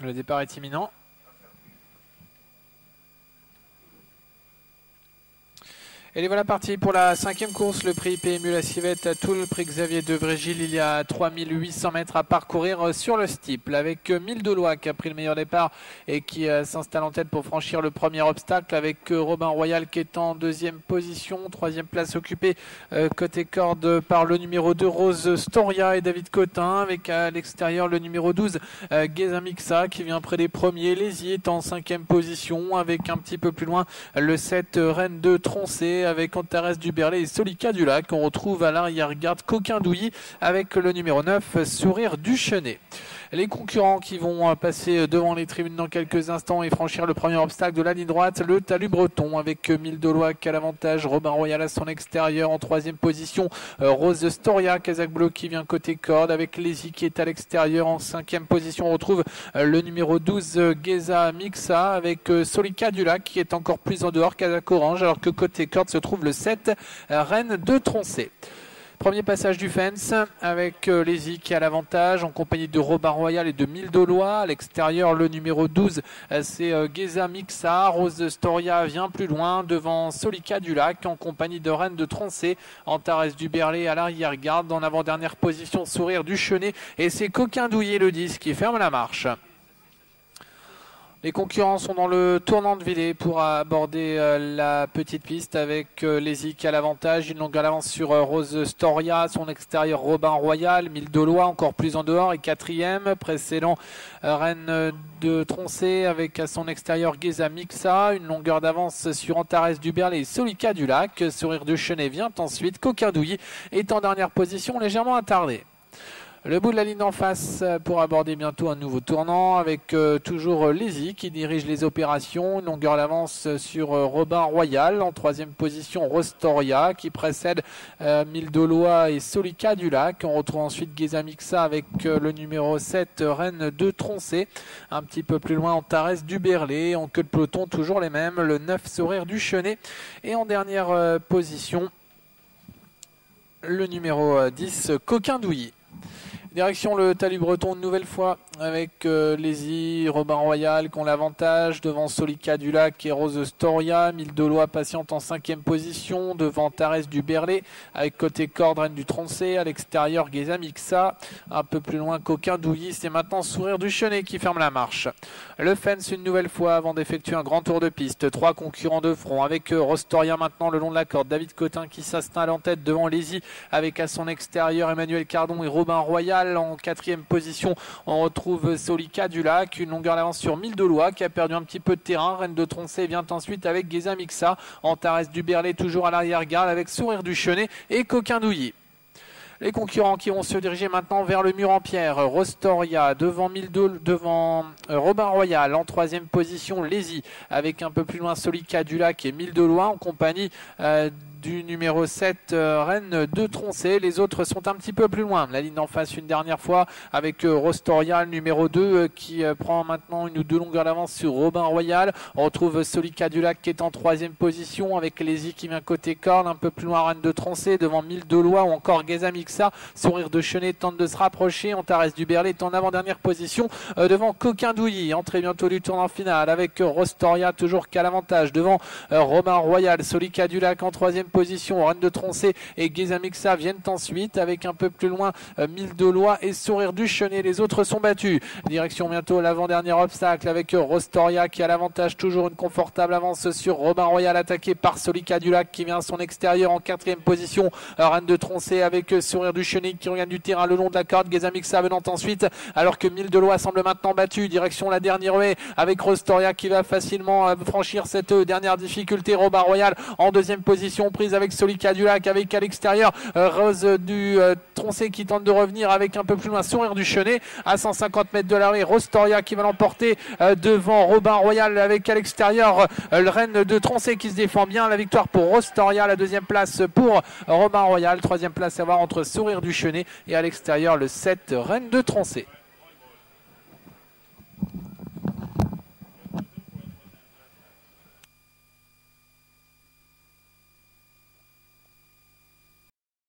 Le départ est imminent. Et les voilà partis pour la 5e course, le prix PMU La Civette à Toul, le prix Xavier de Vrégil. Il y a 3800 mètres à parcourir sur le steeple avec 1000 Dolois qui a pris le meilleur départ et qui s'installe en tête pour franchir le premier obstacle, avec Robin Royal qui est en 2e position. 3e place occupée côté corde par le numéro 2 Rose Storia et David Cotin, avec à l'extérieur le numéro 12 Geza Mixa qui vient près des premiers. Lézy est en 5e position, avec un petit peu plus loin le 7 Reine de Troncé, avec Antares du Berlay et Solika du Lac. On retrouve à l'arrière-garde Coquin Douilly avec le numéro 9 Sourire du Chenet. Les concurrents qui vont passer devant les tribunes dans quelques instants et franchir le premier obstacle de la ligne droite, le talus breton avec 1000 Dolois à l'avantage, Robin Royal à son extérieur. En 3e position, Rose Storia, Kazakh Bleu qui vient côté corde, avec Lézy qui est à l'extérieur. En 5e position, on retrouve le numéro 12 Geza Mixa, avec Solika du Lac qui est encore plus en dehors, Kazakh Orange, alors que côté corde se trouve le 7 Reine de Troncé. Premier passage du fence avec Lézy qui a l'avantage en compagnie de Robin Royal et de 1000 Dolois. À l'extérieur, le numéro 12, c'est Geza Mixa. Rose Storia vient plus loin devant Solika du Lac en compagnie de Reine de Troncé. Antares du Berlay à l'arrière-garde. En avant-dernière position, Sourire du Chenet. Et c'est Coquin Douilly le 10 qui ferme la marche. Les concurrents sont dans le tournant de Villers pour aborder la petite piste, avec Lézy qui a l'avantage, une longue avance sur Rose Storia, son extérieur Robin Royal, 1000 Dolois encore plus en dehors et 4e, précédent Reine de Troncé avec à son extérieur Geza Mixa, une longueur d'avance sur Antares du Berlay et Solika du Lac. Sourire du Chenet vient ensuite, Coquin Douilly est en dernière position, légèrement attardé. Le bout de la ligne en face pour aborder bientôt un nouveau tournant, avec toujours Lézy qui dirige les opérations. Une longueur d'avance sur Robin Royal. En 3e position, Rostoria qui précède 1000 Dolois et Solika du Lac. On retrouve ensuite Geza Mixa avec le numéro 7 Reine de Troncé. Un petit peu plus loin, Antares du Berlay. En queue de peloton, toujours les mêmes. Le 9 Sourire du Chenet. Et en dernière position, le numéro 10 Coquin Douilly. Direction le talus breton une nouvelle fois, avec Lézy, Robin Royal qui ont l'avantage devant Solika du Lac et Rose Storia. 1000 Dolois patiente en 5e position devant Antares du Berlay, avec côté corde Reine du Troncé. À l'extérieur, Geza Mixa. Un peu plus loin, Coquin Douilly. C'est maintenant Sourire du Chenet qui ferme la marche. Le fence une nouvelle fois avant d'effectuer un grand tour de piste. 3 concurrents de front, avec Rostoria maintenant le long de la corde. David Cotin qui s'installe en tête devant Lézy, avec à son extérieur Emmanuel Cardon et Robin Royal. En 4e position, on retrouve Solika du Lac, une longueur d'avance sur 1000 Dolois qui a perdu un petit peu de terrain. Reine de Troncé vient ensuite avec Geza Mixa. Antares du Berlay toujours à l'arrière-garde avec Sourire du Chenet et Coquin Douilly. Les concurrents qui vont se diriger maintenant vers le mur en pierre. Rostoria devant devant Robin Royal. En 3e position, Lézy avec un peu plus loin Solika du Lac et 1000 Dolois en compagnie du numéro 7 Reine de Troncé. Les autres sont un petit peu plus loin. La ligne en face une dernière fois avec Rostoria, le numéro 2 qui prend maintenant une ou deux longueurs d'avance sur Robin Royal. On retrouve Solika du Lac qui est en 3e position avec Lézy qui vient côté corde. Un peu plus loin Reine de Troncé devant 1000 Dolois ou encore Geza Mixa. Sourire de Chenet tente de se rapprocher. Antares du Berlay est en avant-dernière position devant Coquin Douilly. Entrée bientôt du tournant final avec Rostoria toujours qu'à l'avantage devant Robin Royal. Solika du Lac en 3e position. Reine de Troncé et Geza Mixa viennent ensuite avec un peu plus loin 1000 Dolois et Sourire du Chenet. Les autres sont battus. Direction bientôt l'avant-dernier obstacle avec Rostoria qui a l'avantage, toujours une confortable avance sur Robin Royal, attaqué par Solika du Lac qui vient à son extérieur en 4e position. Reine de Troncé avec Sourire du Chenet qui regagne du terrain le long de la corde. Geza Mixa venant ensuite, alors que 1000 Dolois semble maintenant battu. Direction la dernière haie avec Rostoria qui va facilement franchir cette dernière difficulté. Robin Royal en 2e position, prise avec Solika du Lac, avec à l'extérieur Rose du Troncé qui tente de revenir avec un peu plus loin Sourire du Chenet à 150 mètres de l'arrêt. Rostoria qui va l'emporter devant Robin Royal, avec à l'extérieur le Reine de Troncé qui se défend bien. La victoire pour Rostoria, la 2e place pour Robin Royal, 3e place à voir entre Sourire du Chenet et à l'extérieur le 7 Reine de Troncé.